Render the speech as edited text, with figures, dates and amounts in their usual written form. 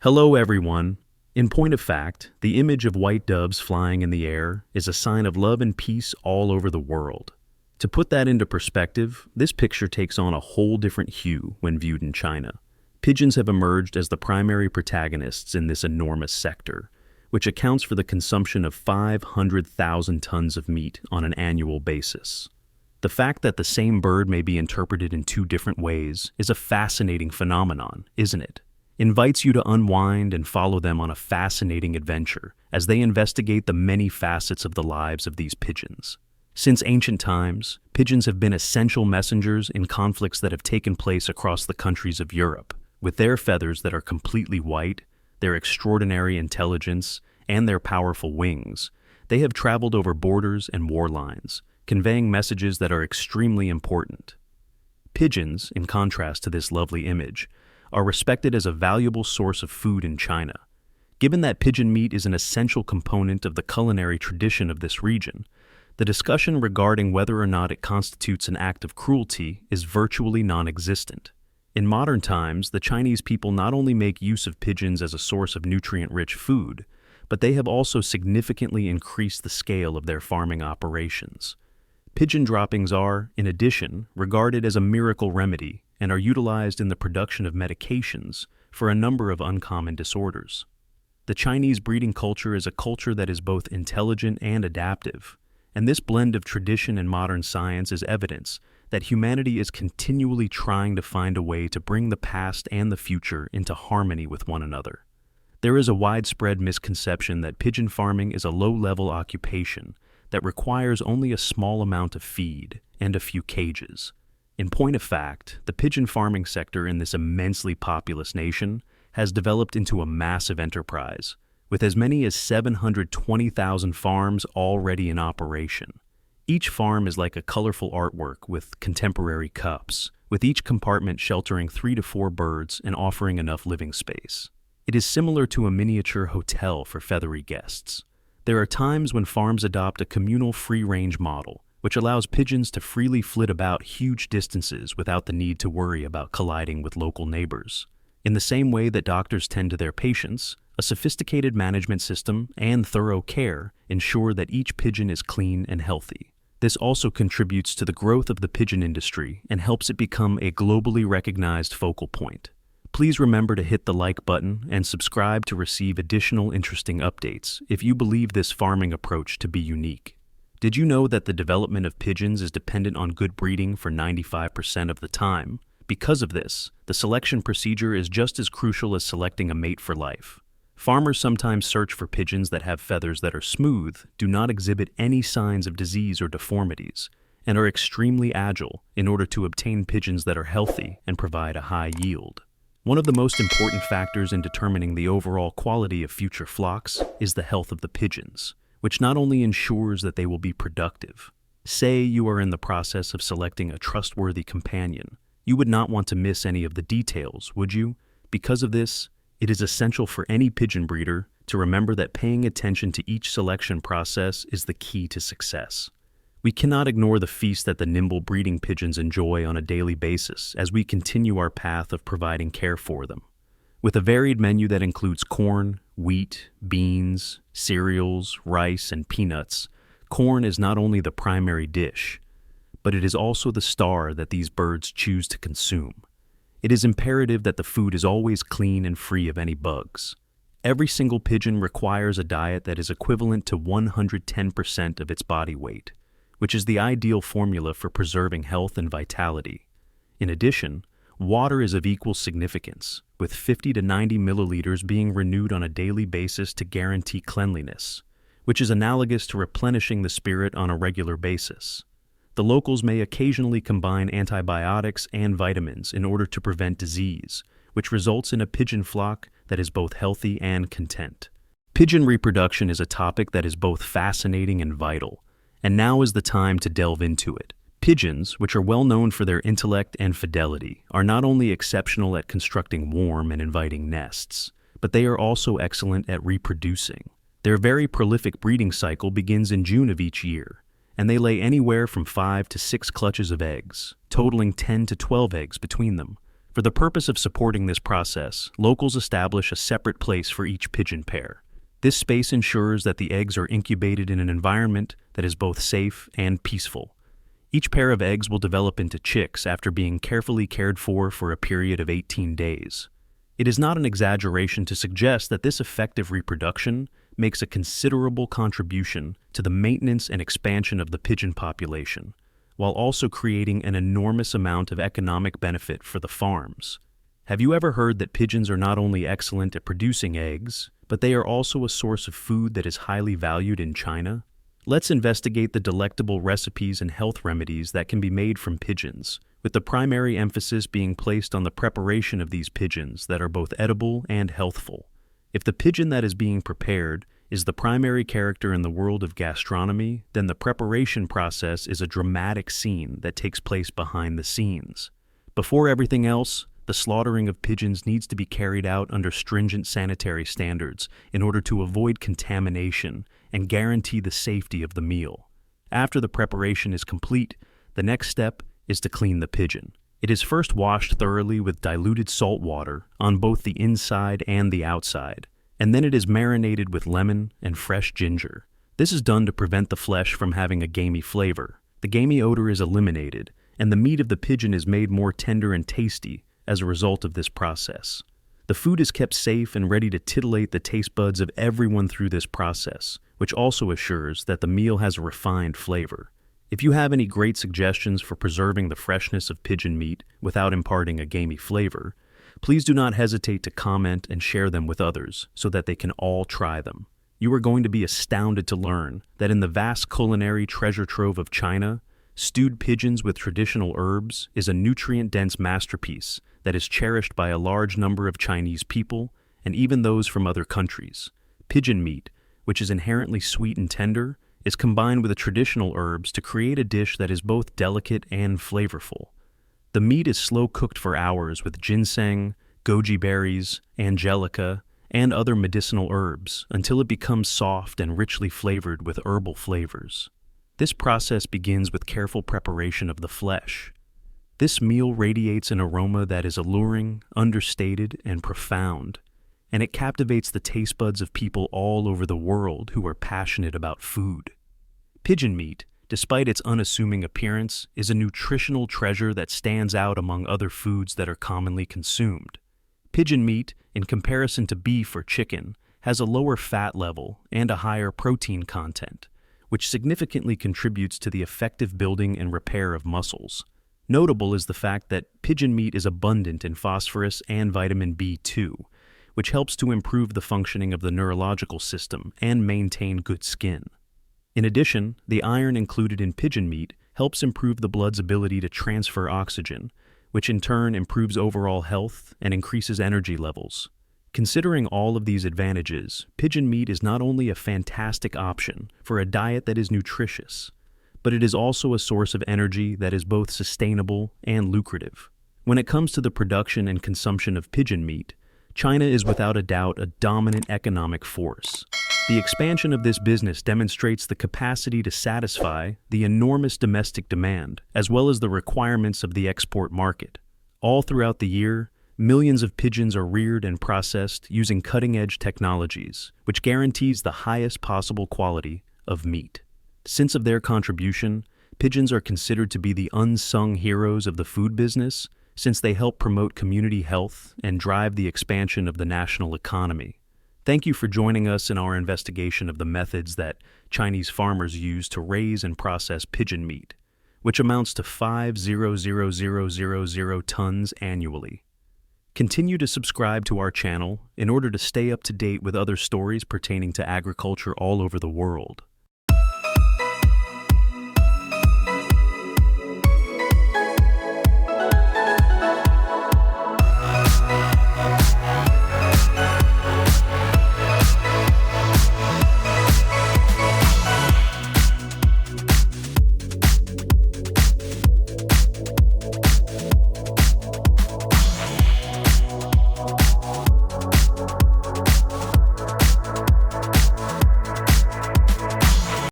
Hello, everyone. In point of fact, the image of white doves flying in the air is a sign of love and peace all over the world. To put that into perspective, this picture takes on a whole different hue when viewed in China. Pigeons have emerged as the primary protagonists in this enormous sector, which accounts for the consumption of 500,000 tons of meat on an annual basis. The fact that the same bird may be interpreted in two different ways is a fascinating phenomenon, isn't it? Invites you to unwind and follow them on a fascinating adventure as they investigate the many facets of the lives of these pigeons. Since ancient times, pigeons have been essential messengers in conflicts that have taken place across the countries of Europe. With their feathers that are completely white, their extraordinary intelligence, and their powerful wings, they have traveled over borders and war lines, conveying messages that are extremely important. Pigeons, in contrast to this lovely image, are respected as a valuable source of food in China. Given that pigeon meat is an essential component of the culinary tradition of this region, the discussion regarding whether or not it constitutes an act of cruelty is virtually non-existent. In modern times, the Chinese people not only make use of pigeons as a source of nutrient-rich food, but they have also significantly increased the scale of their farming operations. Pigeon droppings are, in addition, regarded as a miracle remedy and are utilized in the production of medications for a number of uncommon disorders. The Chinese breeding culture is a culture that is both intelligent and adaptive, and this blend of tradition and modern science is evidence that humanity is continually trying to find a way to bring the past and the future into harmony with one another. There is a widespread misconception that pigeon farming is a low-level occupation that requires only a small amount of feed and a few cages. In point of fact, the pigeon farming sector in this immensely populous nation has developed into a massive enterprise, with as many as 720,000 farms already in operation. Each farm is like a colorful artwork with contemporary cups, with each compartment sheltering 3 to 4 birds and offering enough living space. It is similar to a miniature hotel for feathery guests. There are times when farms adopt a communal free-range model, which allows pigeons to freely flit about huge distances without the need to worry about colliding with local neighbors. In the same way that doctors tend to their patients, a sophisticated management system and thorough care ensure that each pigeon is clean and healthy. This also contributes to the growth of the pigeon industry and helps it become a globally recognized focal point. Please remember to hit the like button and subscribe to receive additional interesting updates if you believe this farming approach to be unique. Did you know that the development of pigeons is dependent on good breeding for 95% of the time? Because of this, the selection procedure is just as crucial as selecting a mate for life. Farmers sometimes search for pigeons that have feathers that are smooth, do not exhibit any signs of disease or deformities, and are extremely agile in order to obtain pigeons that are healthy and provide a high yield. One of the most important factors in determining the overall quality of future flocks is the health of the pigeons, which not only ensures that they will be productive. Say you are in the process of selecting a trustworthy companion. You would not want to miss any of the details, would you? Because of this, it is essential for any pigeon breeder to remember that paying attention to each selection process is the key to success. We cannot ignore the feast that the nimble breeding pigeons enjoy on a daily basis as we continue our path of providing care for them. With a varied menu that includes corn, wheat, beans, cereals, rice, and peanuts, corn is not only the primary dish, but it is also the star that these birds choose to consume. It is imperative that the food is always clean and free of any bugs. Every single pigeon requires a diet that is equivalent to 110% of its body weight, which is the ideal formula for preserving health and vitality. In addition, water is of equal significance, with 50 to 90 milliliters being renewed on a daily basis to guarantee cleanliness, which is analogous to replenishing the spirit on a regular basis. The locals may occasionally combine antibiotics and vitamins in order to prevent disease, which results in a pigeon flock that is both healthy and content. Pigeon reproduction is a topic that is both fascinating and vital, and now is the time to delve into it. Pigeons, which are well known for their intellect and fidelity, are not only exceptional at constructing warm and inviting nests, but they are also excellent at reproducing. Their very prolific breeding cycle begins in June of each year, and they lay anywhere from 5 to 6 clutches of eggs, totaling 10 to 12 eggs between them. For the purpose of supporting this process, locals establish a separate place for each pigeon pair. This space ensures that the eggs are incubated in an environment that is both safe and peaceful. Each pair of eggs will develop into chicks after being carefully cared for a period of 18 days. It is not an exaggeration to suggest that this effective reproduction makes a considerable contribution to the maintenance and expansion of the pigeon population, while also creating an enormous amount of economic benefit for the farms. Have you ever heard that pigeons are not only excellent at producing eggs, but they are also a source of food that is highly valued in China? Let's investigate the delectable recipes and health remedies that can be made from pigeons, with the primary emphasis being placed on the preparation of these pigeons that are both edible and healthful. If the pigeon that is being prepared is the primary character in the world of gastronomy, then the preparation process is a dramatic scene that takes place behind the scenes. Before everything else, the slaughtering of pigeons needs to be carried out under stringent sanitary standards in order to avoid contamination and guarantee the safety of the meal. After the preparation is complete, the next step is to clean the pigeon. It is first washed thoroughly with diluted salt water on both the inside and the outside, and then it is marinated with lemon and fresh ginger. This is done to prevent the flesh from having a gamey flavor. The gamey odor is eliminated, and the meat of the pigeon is made more tender and tasty as a result of this process. The food is kept safe and ready to titillate the taste buds of everyone through this process, which also assures that the meal has a refined flavor. If you have any great suggestions for preserving the freshness of pigeon meat without imparting a gamey flavor, please do not hesitate to comment and share them with others so that they can all try them. You are going to be astounded to learn that in the vast culinary treasure trove of China, stewed pigeons with traditional herbs is a nutrient-dense masterpiece that is cherished by a large number of Chinese people and even those from other countries. Pigeon meat, which is inherently sweet and tender, is combined with the traditional herbs to create a dish that is both delicate and flavorful. The meat is slow cooked for hours with ginseng, goji berries, angelica, and other medicinal herbs until it becomes soft and richly flavored with herbal flavors. This process begins with careful preparation of the flesh. This meal radiates an aroma that is alluring, understated, and profound, and it captivates the taste buds of people all over the world who are passionate about food. Pigeon meat, despite its unassuming appearance, is a nutritional treasure that stands out among other foods that are commonly consumed. Pigeon meat, in comparison to beef or chicken, has a lower fat level and a higher protein content, which significantly contributes to the effective building and repair of muscles. Notable is the fact that pigeon meat is abundant in phosphorus and vitamin B2, which helps to improve the functioning of the neurological system and maintain good skin. In addition, the iron included in pigeon meat helps improve the blood's ability to transfer oxygen, which in turn improves overall health and increases energy levels. Considering all of these advantages, pigeon meat is not only a fantastic option for a diet that is nutritious, but it is also a source of energy that is both sustainable and lucrative. When it comes to the production and consumption of pigeon meat, China is without a doubt a dominant economic force. The expansion of this business demonstrates the capacity to satisfy the enormous domestic demand, as well as the requirements of the export market. All throughout the year, millions of pigeons are reared and processed using cutting-edge technologies, which guarantees the highest possible quality of meat. Since of their contribution, pigeons are considered to be the unsung heroes of the food business, since they help promote community health and drive the expansion of the national economy. Thank you for joining us in our investigation of the methods that Chinese farmers use to raise and process pigeon meat, which amounts to 5,000,000 tons annually. Continue to subscribe to our channel in order to stay up to date with other stories pertaining to agriculture all over the world.